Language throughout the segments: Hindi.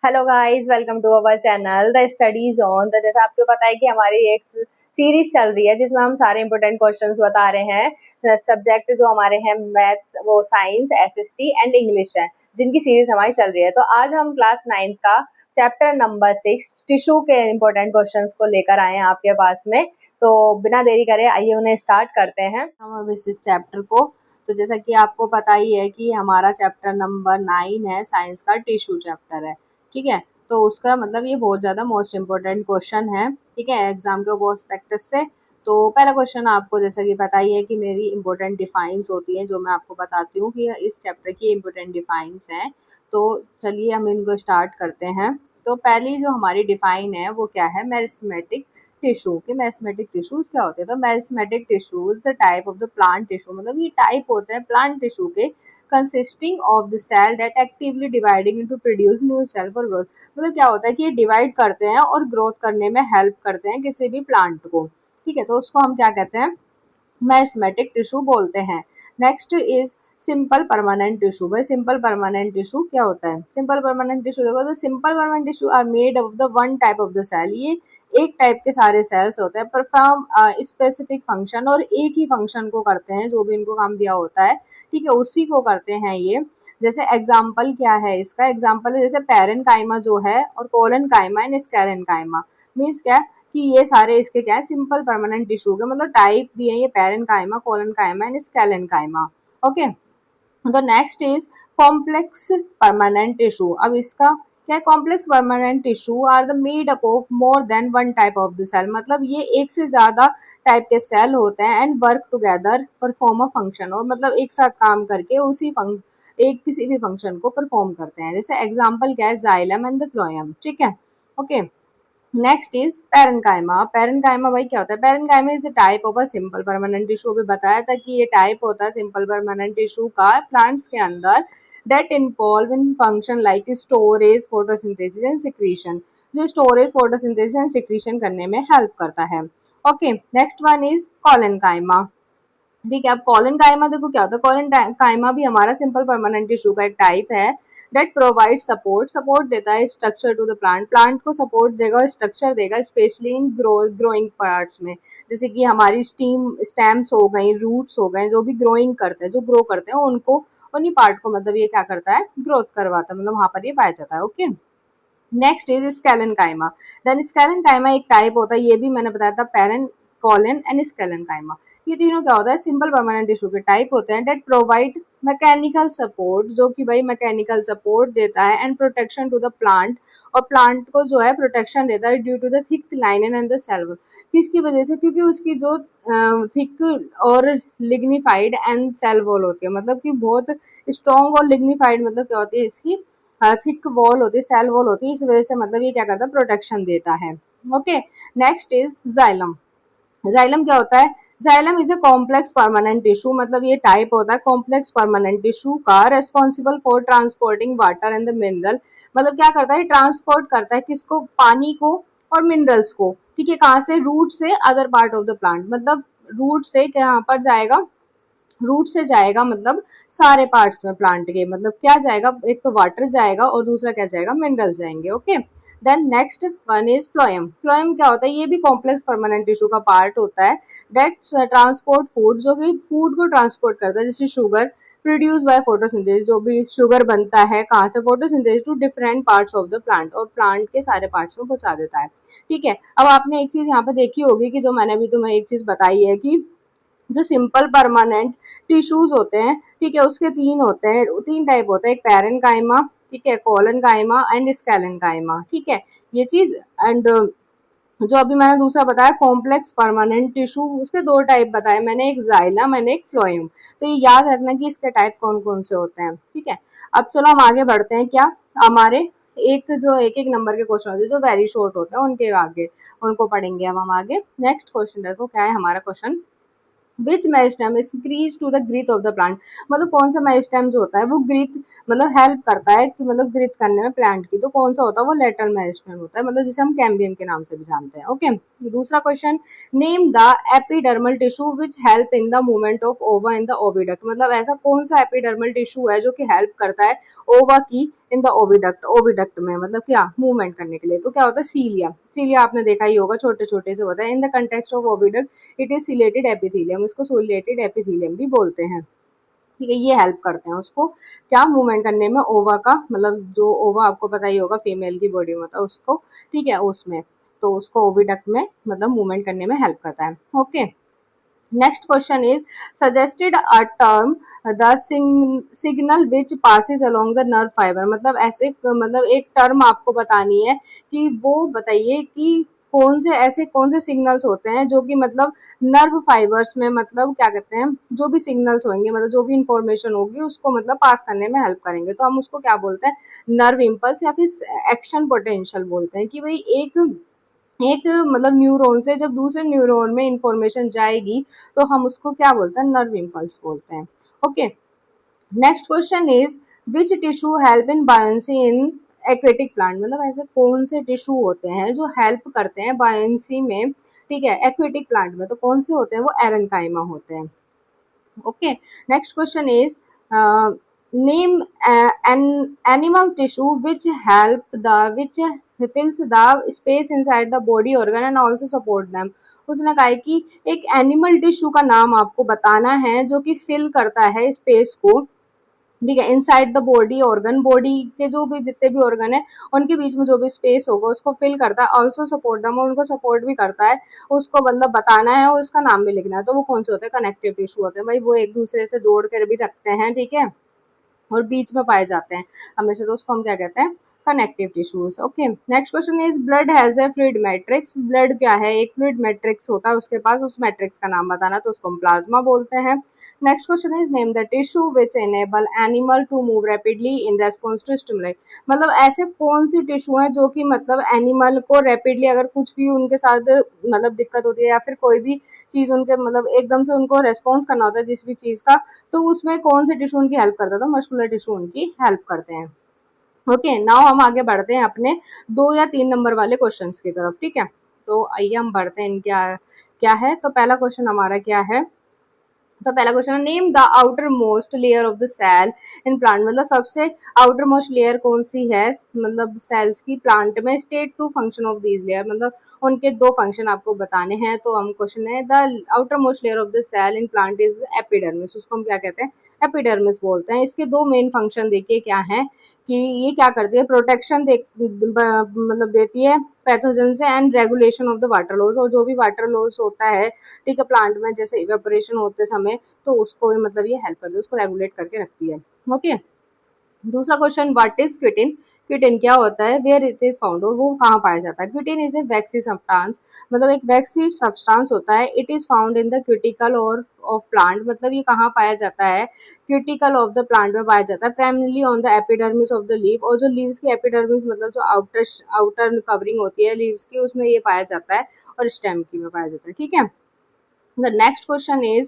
Hello guys, welcome to our channel the studies on. तो जैसा आपको पता है कि हमारी एक सीरीज चल रही है जिसमें हम सारे इंपॉर्टेंट क्वेश्चंस बता रहे हैं। सब्जेक्ट जो हमारे हैं मैथ्स, वो साइंस, एसएसटी एंड इंग्लिश है, जिनकी सीरीज हमारी चल रही है। तो आज हम क्लास 9 का चैप्टर नंबर 6 टिश्यू के इंपॉर्टेंट क्वेश्चंस को लेकर आए हैं आपके पास में। तो बिना देरी करे आइए उन्हें स्टार्ट करते हैं हम अब इस चैप्टर को। तो जैसा कि आपको पता ही है कि हमारा चैप्टर नंबर 9 है, साइंस का टिश्यू चैप्टर है। ठीक है, तो उसका मतलब ये बहुत ज़्यादा मोस्ट इम्पोर्टेंट क्वेश्चन है। ठीक है, एग्जाम के पर्सपेक्टिव से। तो पहला क्वेश्चन आपको जैसा कि पता ही है कि मेरी इंपॉर्टेंट डिफाइंस होती हैं, जो मैं आपको बताती हूँ कि इस चैप्टर की इंपॉर्टेंट डिफाइंस हैं। तो चलिए हम इनको स्टार्ट करते हैं। तो पहली जो हमारी डिफाइन है वो क्या है, मेरिस्टेमेटिक टिश्यू। के मेरिस्टेमेटिक टिश्यूज क्या होते हैं? तो meristematic tissues type of the plant tissue, मतलब ये टाइप होते हैं प्लांट टिश्यू के, consisting of the cell that actively dividing into produce new cell for growth. मतलब क्या होता है कि ये डिवाइड करते हैं और ग्रोथ करने में हेल्प करते हैं किसी भी प्लांट को। ठीक है, तो उसको हम क्या कहते हैं, मेरिस्टेमेटिक टिश्यू बोलते हैं। Next is simple permanent tissue. भाई सिंपल परमानेंट टिश्यू क्या होता है? सिंपल परमानेंट टिश्यू देखो, तो simple permanent tissue are made of the one type of the cell. ये एक टाइप के सारे सेल्स होते हैं, परफॉर्म स्पेसिफिक फंक्शन, और एक ही फंक्शन को करते हैं, जो भी इनको काम दिया होता है। ठीक है, उसी को करते हैं ये। जैसे एग्जाम्पल क्या है इसका? एग्जाम्पल है जैसे पैरेन्काइमा जो है, और कोलेनकाइमा एंड स्केलेनकाइमा। मीन्स क्या कि ये सारे इसके क्या है, सिंपल परमानेंट टिश्यू के मतलब टाइप भी है ये, parenchyma, collenchyma and sclerenchyma. Okay, तो next is complex permanent tissue. अब इसका क्या, complex permanent tissue are the made up of more than one type of the cell. मतलब ये एक से ज्यादा टाइप के सेल होते हैं and work together perform a function, और मतलब एक साथ काम करके एक किसी भी फंक्शन को परफॉर्म करते हैं। जैसे एग्जाम्पल क्या है, जाइलम एंड द फ्लोएम। ठीक है, okay. Next is parenchyma. Parenchyma भाई क्या होता है? Parenchyma is a type of a simple permanent tissue. अभी बताया था कि ये टाइप होता है सिंपल परमानेंट टिश्यू का प्लांट्स के अंदर, that involve in function like storage, photosynthesis and secretion, जो स्टोरेज, फोटोसिंथेसिस एंड सिक्रीशन करने में हेल्प करता है। Okay, next one is collenchyma. ठीक है, अब कोलेनकाइमा देखो क्या होता है। कोलेनकाइमा भी हमारा सिंपल परमानेंट टिश्यू का एक टाइप है, डेट प्रोवाइड सपोर्ट देता है स्ट्रक्चर टू द प्लांट को सपोर्ट देगा और स्ट्रक्चर देगा, स्पेशली इन ग्रोइंग पार्ट्स में। जैसे कि हमारी स्टेम्स हो गई, रूट्स हो गए, जो भी ग्रोइंग करते हैं, जो ग्रो करते हैं, उनको, उन्हीं पार्ट को मतलब ये क्या करता है, ग्रोथ करवाता है, मतलब वहां पर ये पाया जाता है। Okay, next is sclerenchyma. Then sclerenchyma एक टाइप होता है, ये भी मैंने बताया था, पैरेन, कॉलन एंड स्केलेनकाइमा। ये तीनों क्या होता है, सिंपल परमानेंट टिश्यू के टाइप होते हैं, डेट प्रोवाइड मैकेनिकल सपोर्ट, जो कि भाई मैकेनिकल सपोर्ट देता है, and protection to the plant, और प्लांट को जो है प्रोटेक्शन देता है, due to the thick lignin and the cell wall. किसकी वजह से? क्योंकि उसकी जो थिक और लिग्निफाइड एंड सेल वॉल होती है, मतलब कि बहुत स्ट्रॉन्ग और लिग्निफाइड, मतलब क्या होती है इसकी, थिक वॉल होती है, सेल वॉल होती है, इस वजह से मतलब ये क्या करता है, प्रोटेक्शन देता है। Okay, next is xylem. Xylem क्या होता है? Xylem is a complex permanent tissue, मतलब ये टाइप होता है कॉम्प्लेक्स परमानेंट टिश्यू का, responsible for transporting water and the mineral. मतलब क्या करता है, ट्रांसपोर्ट करता है किसको, पानी को और मिनरल्स को। ठीक है, कहाँ से? रूट से other part of the plant, मतलब रूट से कहाँ पर जाएगा, रूट से जाएगा, मतलब सारे पार्ट्स में प्लांट के, मतलब क्या जाएगा, एक तो वाटर जाएगा और दूसरा क्या जाएगा, मिनरल्स जाएंगे। Okay, then next one is phloem. Phloem क्या होता है? ये भी कॉम्प्लेक्स परमानेंट टिश्यू का पार्ट होता है, डेट ट्रांसपोर्ट फूड, जो कि फूड को ट्रांसपोर्ट करता है, जैसे शुगर प्रोड्यूस बाय फोटोसिंथेसिस, जो भी शुगर बनता है कहाँ से, photosynthesis, to different parts of the plant, और प्लांट के सारे पार्ट्स में पहुंचा देता है। ठीक है, अब आपने एक चीज यहाँ पे देखी होगी कि जो मैंने अभी तुम्हें एक चीज बताई है कि जो सिंपल परमानेंट टिश्यूज होते हैं, ठीक है, उसके तीन होते हैं, तीन टाइप होते हैं, एक पैरेन्काइमा, ठीक है, कोलेनकाइमा एंड स्केलेनकाइमा। ठीक है, ये चीज। एंड जो अभी मैंने दूसरा बताया कॉम्प्लेक्स परमानेंट टिश्यू, उसके दो टाइप बताए मैंने, एक जाइलम एंड एक फ्लोएम। तो ये याद रखना कि इसके टाइप कौन कौन से होते हैं। ठीक है, अब चलो हम आगे बढ़ते हैं। क्या हमारे एक एक नंबर के क्वेश्चन होते हैं जो वेरी शॉर्ट होते हैं, उनके आगे उनको पढ़ेंगे अब हम आगे। नेक्स्ट क्वेश्चन देखो क्या है हमारा question, which meristem increase to the growth of the plant. मतलब कौन सा मेरिस्टेम जो होता है वो ग्रीथ, मतलब हेल्प करता है कि मतलब ग्रीथ करने में प्लांट की, तो कौन सा होता है वो लेटरल मेरिस्टेम होता है, मतलब जिसे हम कैम्बियम के नाम से भी जानते हैं। ओके, दूसरा question, name the epidermal tissue which help in the movement of ओवा इन द ओविडक्ट। मतलब ऐसा कौन सा एपिडर्मल टिश्यू है जो कि हेल्प करता है ओवा की इन द ओविडक्ट, ओविडक्ट में मतलब क्या मूवमेंट करने के लिए। तो क्या होता है सीलिया, सीलिया आपने देखा ही होगा छोटे छोटे से होता है। In the context of oviduct it is chelated epithelium, इसको सिलेटेड एपिथेलियम भी बोलते हैं। ठीक है, ये हेल्प करते हैं उसको क्या मूवमेंट करने में, ओवा का मतलब जो ओवा आपको पता ही होगा फीमेल की बॉडी में होता है उसको, ठीक है उसमें, तो उसको ओविडक्ट में मतलब मूवमेंट करने में हेल्प करता है। Okay, next question is suggested a term the signal which passes along the nerve fibre, मतलब ऐसे मतलब एक टर्म आपको बतानी है कि वो बताइए कि कौन से ऐसे कौन से सिग्नल्स होते हैं जो कि मतलब नर्व फाइबर्स में मतलब क्या कहते हैं, जो भी सिग्नल्स होंगे मतलब जो भी इंफॉर्मेशन होगी उसको मतलब पास करने में हेल्प करेंगे, तो हम उसको क्या बोलते हैं, नर्व इम्पल्स या फिर एक्शन पोटेंशियल बोलते हैं। कि भाई एक एक मतलब न्यूरॉन से जब दूसरे न्यूरॉन में इंफॉर्मेशन जाएगी तो हम उसको क्या बोलते हैं, नर्व इम्पल्स बोलते हैं। Okay, next question is which tissue help in buoyancy in aquatic plant, मतलब ऐसे कौन से टिश्यू होते हैं जो हेल्प करते हैं बायोंसी में, ठीक है एक्वेटिक प्लांट में, तो कौन से होते हैं, वो एरनकाइमा होते हैं। Okay, next question is name an animal tissue which help the which fills the space inside the body organ and also support them। उसने कहा है कि एक एनिमल टिश्यू का नाम आपको बताना है जो कि फिल करता है स्पेस को, ठीक है inside the body organ, body के जो भी जितने भी ऑर्गन है उनके बीच में जो भी स्पेस होगा उसको फिल करता है, ऑल्सो सपोर्ट दम, और उनको सपोर्ट भी करता है, उसको मतलब बताना है और उसका नाम भी लिखना है। तो वो कौन से होते हैं, कनेक्टिव टिश्यू होते हैं भाई, वो एक दूसरे से जोड़ कर भी रखते हैं, ठीक है और बीच में पाए जाते हैं हमेशा, तो उसको हम क्या कहते हैं, connective tissues. Okay, next question is blood has a fluid matrix, blood क्या है, एक फ्लूइड मैट्रिक्स होता है उसके पास, उस मैट्रिक्स का नाम बताना, तो उसको हम प्लाज्मा बोलते हैं। Next question is name the tissue which enable animal to move rapidly in response to stimuli, मतलब ऐसे कौन सी टिश्यू है जो कि मतलब एनिमल को रैपिडली अगर कुछ भी उनके साथ मतलब दिक्कत होती है या फिर कोई भी चीज उनके मतलब एकदम से उनको रेस्पॉन्स करना होता है जिस भी चीज का, तो उसमें कौन से टिश्यू उनकी हेल्प करता है, तो मस्कुलर टिश्यू उनकी हेल्प करते हैं। ओके, नाउ हम आगे बढ़ते हैं अपने 2 या 3 नंबर वाले क्वेश्चंस की तरफ, ठीक है। तो आइए हम बढ़ते हैं इनके क्या है। तो पहला क्वेश्चन हमारा क्या है, तो पहला question, name the outer most layer of the cell in plant, मतलब सबसे आउटर मोस्ट लेयर कौन सी है मतलब सेल्स की प्लांट में, state two function of these layer, मतलब उनके 2 फंक्शन आपको बताने हैं। तो हम क्वेश्चन है the outer most layer of the cell in plant is epidermis, उसको हम क्या कहते हैं, एपिडर्मिस बोलते हैं। इसके 2 मेन फंक्शन देखिए क्या है कि ये क्या करती है, प्रोटेक्शन मतलब देती है पैथोजन से and regulation of the water loss, और जो भी वाटर लॉस होता है ठीक है प्लांट में जैसे इवेपोरेशन होते समय, तो उसको भी मतलब ये हेल्प करती है, उसको रेगुलेट करके रखती है। ओके, दूसरा question, what is cutin, cutin क्या होता है, वेयर इट इज फाउंड, और वो कहाँ पाया जाता है। Cutin is a vaccine substance, मतलब एक वैक्सी सब्सटेंस होता है। It is found in the cuticle और ऑफ प्लांट, मतलब ये कहाँ पाया जाता है, क्यूटिकल ऑफ द प्लांट में पाया जाता है, primarily on the epidermis of the leaf, और जो लीव्स की एपिडर्मिस मतलब जो आउटर आउटर कवरिंग होती है लीव्स की उसमें ये पाया जाता है, और स्टेम की में पाया जाता है, ठीक है। The next question is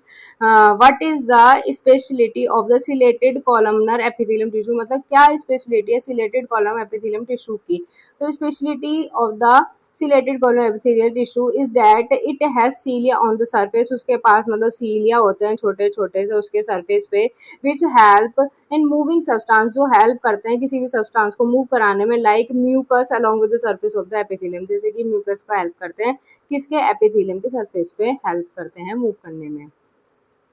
what is the speciality of the ciliated columnar epithelium tissue, मतलब क्या speciality है ciliated columnar epithelium tissue की। तो speciality of the ciliated columnar epithelial tissue is that it has cilia on the surface, उसके पास मतलब cilia होते हैं छोटे छोटे से उसके surface पे, which help in moving substance, जो help करते हैं किसी भी substance को move कराने में, like mucus along with the surface of the epithelium, जैसे कि mucus को help करते हैं किसके, एपिथेलियम के सरफेस पे हेल्प करते हैं मूव करने में।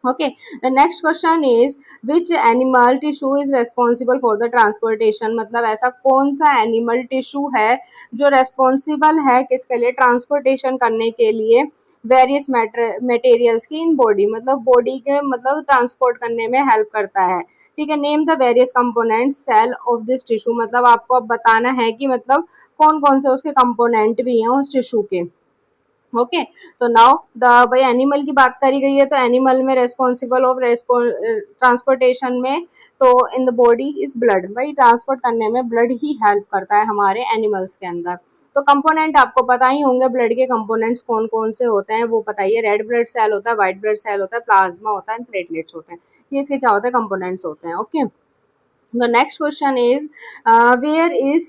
Okay, the next question is which animal tissue is responsible for the transportation, मतलब ऐसा कौन सा एनिमल टिश्यू है जो रेस्पॉन्सिबल है किसके लिए, ट्रांसपोर्टेशन करने के लिए वेरियस मटेरियल्स की इन बॉडी, मतलब बॉडी के मतलब ट्रांसपोर्ट करने में हेल्प करता है, ठीक है। Name the various component cell of this tissue, मतलब आपको अब बताना है कि मतलब कौन कौन से उसके कंपोनेंट भी हैं उस टिश्यू के। ओके, तो नाउ द भाई एनिमल की बात करी गई है, तो एनिमल में रेस्पॉन्सिबल ऑफ ट्रांसपोर्टेशन में, तो in the body is blood, भाई ट्रांसपोर्ट करने में ब्लड ही हेल्प करता है हमारे एनिमल्स के अंदर। तो कंपोनेंट आपको पता ही होंगे, ब्लड के कंपोनेंट्स कौन कौन से होते हैं वो बताइए, रेड ब्लड सेल होता है, व्हाइट ब्लड सेल होता है, प्लाज्मा होता है, प्लेटलेट्स होते हैं, ये इसके क्या होते हैं, कंपोनेंट्स होते हैं। Okay, the next question is where is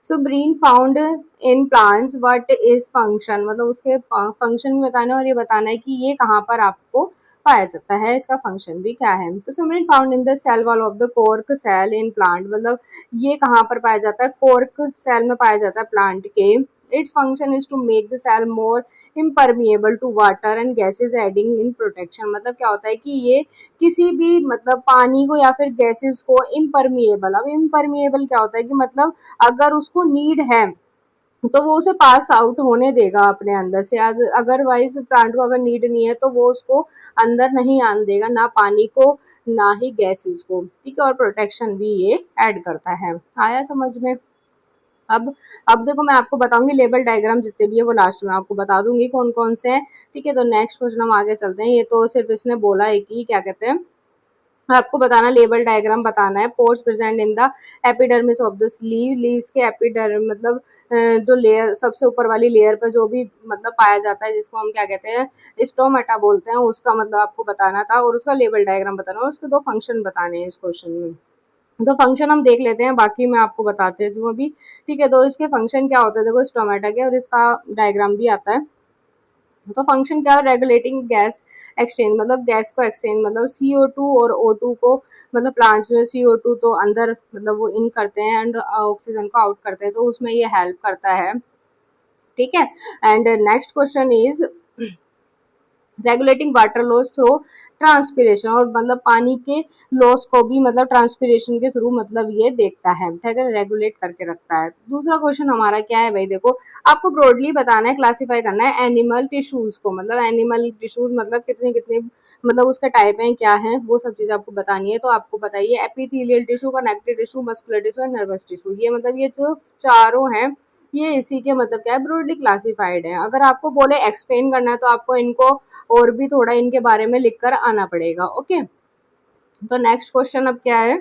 suberin found in plants what is function, मतलब उसके फंक्शन भी बताना है और ये बताना है कि ये कहाँ पर आपको पाया जाता है, इसका फंक्शन भी क्या है। तो suberin found in the cell wall of the cork cell in plant, मतलब ये कहाँ पर पाया जाता है, कोर्क सेल में पाया जाता है प्लांट के। Its function is to make the cell more impermeable to water and gases adding in protection, मतलब क्या होता है कि ये किसी भी मतलब पानी को या फिर गैसेस को इम्परमिएबल, अब इम्परमिएबल क्या होता है कि मतलब अगर उसको नीड है तो वो उसे पास आउट होने देगा अपने अंदर से, अदरवाइज प्लांट को अगर नीड नहीं है तो वो उसको अंदर नहीं आने देगा, ना पानी को ना ही गैसेस को, ठीक है। और प्रोटेक्शन भी ये ऐड करता है। आया समझ में। अब अब देखो मैं आपको बताऊंगी लेबल डायग्राम जितने भी है वो लास्ट में आपको बता दूंगी कौन कौन से हैं, ठीक है। तो नेक्स्ट क्वेश्चन हम आगे चलते हैं। ये तो सिर्फ इसने बोला है कि क्या कहते हैं, आपको बताना लेबल डायग्राम बताना है। Pores present in the epidermis of the leave, leaves के एपिडर्म मतलब जो लेयर सबसे ऊपर वाली लेयर पे जो भी मतलब पाया जाता है जिसको हम क्या कहते हैं स्टोमेटा बोलते हैं, उसका मतलब आपको बताना था और उसका लेबल डायग्राम बताना और उसके दो फंक्शन बताने हैं इस क्वेश्चन में। तो फंक्शन हम देख लेते हैं, बाकी मैं आपको बताते हूँ अभी, ठीक है। तो इसके फंक्शन क्या होते हैं, देखो स्टोमेटा के, और इसका डायग्राम भी आता है। तो फंक्शन क्या है, रेगुलेटिंग गैस एक्सचेंज, मतलब गैस को एक्सचेंज, मतलब CO2 और O2 को, मतलब प्लांट्स में CO2 तो अंदर मतलब वो इन करते हैं एंड ऑक्सीजन को आउट करते हैं, तो उसमें ये हेल्प करता है, ठीक है। And next question is regulating water loss through transpiration, और मतलब पानी के लॉस को भी मतलब ट्रांसपिरेशन के थ्रू मतलब ये देखता है, ठीक है, रेगुलेट करके रखता है। दूसरा क्वेश्चन हमारा क्या है भाई, देखो आपको ब्रॉडली बताना है, क्लासिफाई करना है एनिमल टिश्यूज को, मतलब एनिमल टिश्यूज मतलब कितने कितने मतलब उसका टाइप है क्या है, वो सब चीज आपको बतानी है। तो आपको बताइए epithelial tissue, connective tissue, muscular tissue और नर्वस टिश्यू, ये मतलब ये जो चारों हैं ये इसी के मतलब क्या है ब्रॉडली क्लासिफाइड है। अगर आपको बोले एक्सप्लेन करना है तो आपको इनको और भी थोड़ा इनके बारे में लिखकर आना पड़ेगा, ओके। तो नेक्स्ट क्वेश्चन अब क्या है,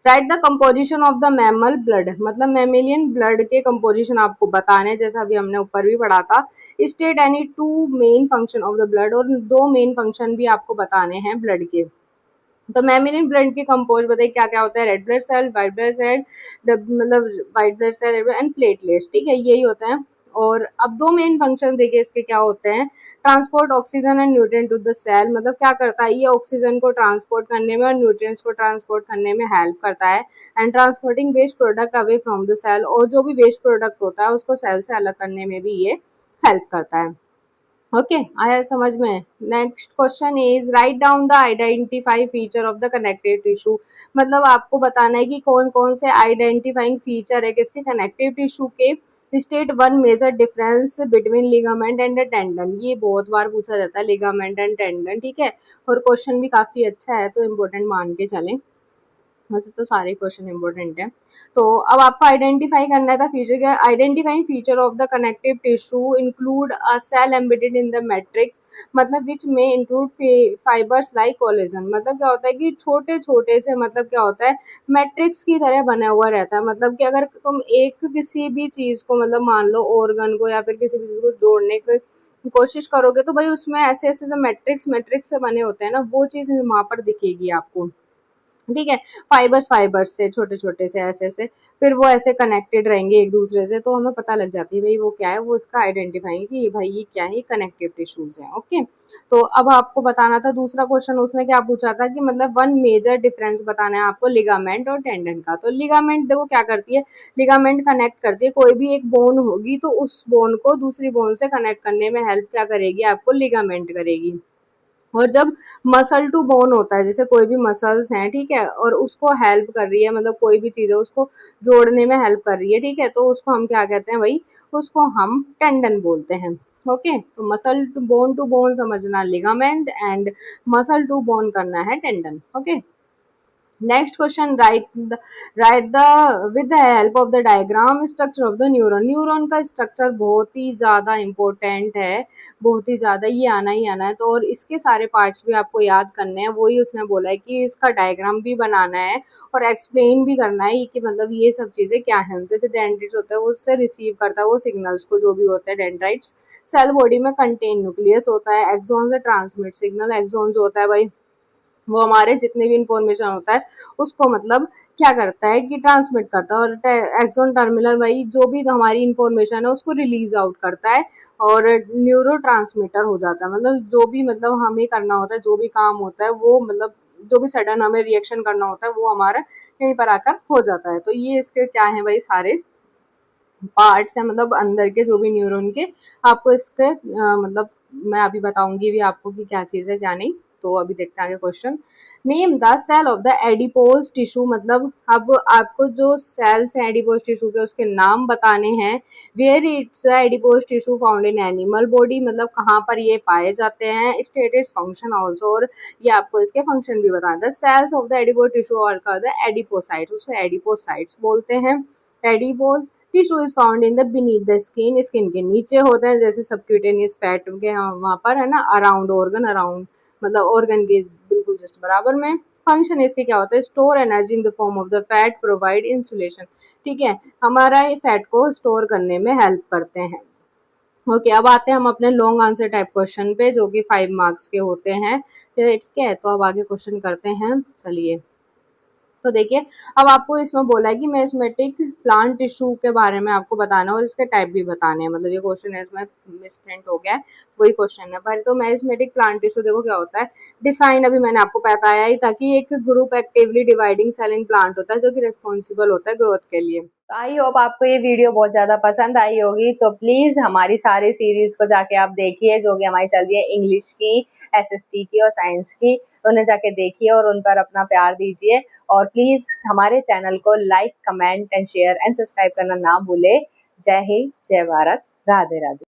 right the composition of the mammal blood, मतलब मैमेलियन ब्लड के कंपोजिशन आपको बताने हैं, जैसा अभी हमने ऊपर भी पढ़ा था। State any two main function of the blood, और दो मेन फंक्शन भी आपको बताने हैं ब्लड के। तो मैमेलियन ब्लड के कंपोज बताइए क्या क्या होता है, red blood cell, white blood cell, मतलब white blood cell and platelets, ठीक है, यही होता है। और अब दो मेन फंक्शन देखिए इसके क्या होते हैं, transport oxygen and nutrient to the cell, मतलब क्या करता है ये ऑक्सीजन को ट्रांसपोर्ट करने में और न्यूट्रिएंट्स को ट्रांसपोर्ट करने में हेल्प करता है। And transporting waste product away from the cell, और जो भी वेस्ट प्रोडक्ट होता है उसको सेल से अलग करने में भी ये हेल्प करता है, ओके। आया समझ में। Next question is write down the identify feature of the connective tissue, मतलब आपको बताना है कि कौन कौन से आइडेंटिफाइंग फीचर है किसके कनेक्टिव टिश्यू के। State one major difference between ligament and tendon, ये बहुत बार पूछा जाता है लिगामेंट एंड टेंडन, ठीक है। और क्वेश्चन भी काफी अच्छा है तो इम्पोर्टेंट मान के चलें, वैसे तो सारे क्वेश्चन इंपॉर्टेंट है। तो अब आपको आइडेंटिफाई करना था फीचर क्या, identifying feature of the connective tissue include a cell embedded in the matrix, मतलब विच में इंक्लूड फाइबर्स लाइक कोलेजन, मतलब क्या होता है कि छोटे छोटे से मतलब क्या होता है मैट्रिक्स की तरह बना हुआ रहता है, मतलब कि अगर तुम एक किसी भी चीज को मतलब मान लो ऑर्गन को या फिर किसी भी चीज को जोड़ने की कोशिश करोगे तो भाई उसमें ऐसे ऐसे जो मैट्रिक्स मैट्रिक्स से बने होते हैं ना वो चीज वहां पर दिखेगी आपको, ठीक है। फाइबर्स फाइबर्स से छोटे छोटे से ऐसे ऐसे फिर वो ऐसे कनेक्टेड रहेंगे एक दूसरे से, तो हमें पता लग जाती है भाई वो क्या है, वो इसका आइडेंटिफाई कि भाई ये क्या है, कनेक्टिव टिश्यूज हैं, ओके। तो अब आपको बताना था दूसरा क्वेश्चन, उसने क्या पूछा था कि मतलब वन मेजर डिफरेंस बताना है आपको लिगामेंट और टेंडन का। तो लिगामेंट देखो क्या करती है, लिगामेंट कनेक्ट करती है, कोई भी एक बोन होगी तो उस बोन को दूसरी बोन से कनेक्ट करने में हेल्प क्या करेगी आपको, लिगामेंट करेगी। और जब मसल टू बोन होता है जैसे कोई भी मसल्स हैं, ठीक है, और उसको हेल्प कर रही है मतलब कोई भी चीज है उसको जोड़ने में हेल्प कर रही है, ठीक है, तो उसको हम क्या कहते हैं भाई, उसको हम टेंडन बोलते हैं, ओके। तो मसल टू बोन समझना ligament and muscle to bone करना है tendon, okay. Next question, write the with the help of the diagram structure of the neuron, neuron का स्ट्रक्चर बहुत ही ज्यादा इंपॉर्टेंट है, बहुत ही ज्यादा, ये आना ही आना है। तो और इसके सारे पार्ट्स भी आपको याद करने हैं, वही उसने बोला है कि इसका डायग्राम भी बनाना है और एक्सप्लेन भी करना है कि मतलब ये सब चीजें क्या है। जैसे डेंड्राइट्स होता है वो उससे रिसीव करता है वो सिग्नल्स को, जो भी होता है डेंड्राइट्स। सेल बॉडी में कंटेन न्यूक्लियस होता है, एक्सॉन से ट्रांसमिट सिग्नल, एक्सॉन जो होता है भाई वो हमारे जितने भी इंफॉर्मेशन होता है उसको मतलब क्या करता है कि ट्रांसमिट करता है, और एक्सोन टर्मिनल वही जो भी हमारी इंफॉर्मेशन है उसको रिलीज आउट करता है और न्यूरो ट्रांसमीटर हो जाता है। मतलब जो भी मतलब हमें करना होता है, जो भी काम होता है वो मतलब जो भी सडन हमें रिएक्शन करना होता है वो हमारा यहीं पर आकर हो जाता है। तो ये इसके क्या है भाई, सारे पार्ट्स हैं, मतलब अंदर के जो भी न्यूरॉन के। आपको इसके मतलब मैं अभी बताऊंगी भी आपको कि क्या चीज़ है क्या नहीं। तो अभी देखते हैं आगे question. Name the cell of the adipose tissue, मतलब अब आपको जो सेल्स हैं एडिपोज टिश्यू के उसके नाम बताने हैं। Where it's adipose tissue found in animal body, मतलब कहाँ पर ये पाए जाते हैं। स्टेटस फंक्शन ऑल्सो, और ये आपको इसके फंक्शन भी बताना। The cells of the adipose tissue are called the adipocytes, उसको एडिपोसाइट्स बोलते हैं। Adipose tissue is found in the beneath the skin, skin के नीचे होते हैं, जैसे सबक्यूटेनियस फैट के वहाँ पर है ना, अराउंड ऑर्गन, अराउंड मतलब ऑर्गन के बिल्कुल जस्ट बराबर में। फंक्शन इसके क्या होता है, store energy in the form of the fat, provide insulation. ठीक है, हमारा ये फैट को स्टोर करने में हेल्प करते हैं। ओके, अब आते हैं हम अपने लॉन्ग आंसर टाइप क्वेश्चन पे जो कि 5 मार्क्स के होते हैं। ठीक है, तो अब आगे क्वेश्चन करते हैं, चलिए। तो देखिए, अब आपको इसमें बोला है कि मेस्मेटिक प्लांट टिश्यू के बारे में आपको बताना है और इसके टाइप भी बताने हैं। मतलब ये क्वेश्चन है, इसमें मिसप्रिंट हो गया है, वही क्वेश्चन है। पर तो मेस्मेटिक प्लांट टिश्यू देखो क्या होता है, डिफाइन अभी मैंने आपको बताया ही था कि एक group actively dividing cell in plant होता है जो कि रिस्पॉन्सिबल होता है ग्रोथ के लिए। तो आई होप आपको ये वीडियो बहुत ज़्यादा पसंद आई होगी। तो प्लीज़ हमारी सारी सीरीज़ को जाके आप देखिए जो कि हमारी चल रही है इंग्लिश की, एसएसटी की और साइंस की। उन्हें जाके देखिए और उन पर अपना प्यार दीजिए। और प्लीज़ हमारे चैनल को like, comment and share and subscribe करना ना भूले। जय हिंद, जय भारत, राधे राधे।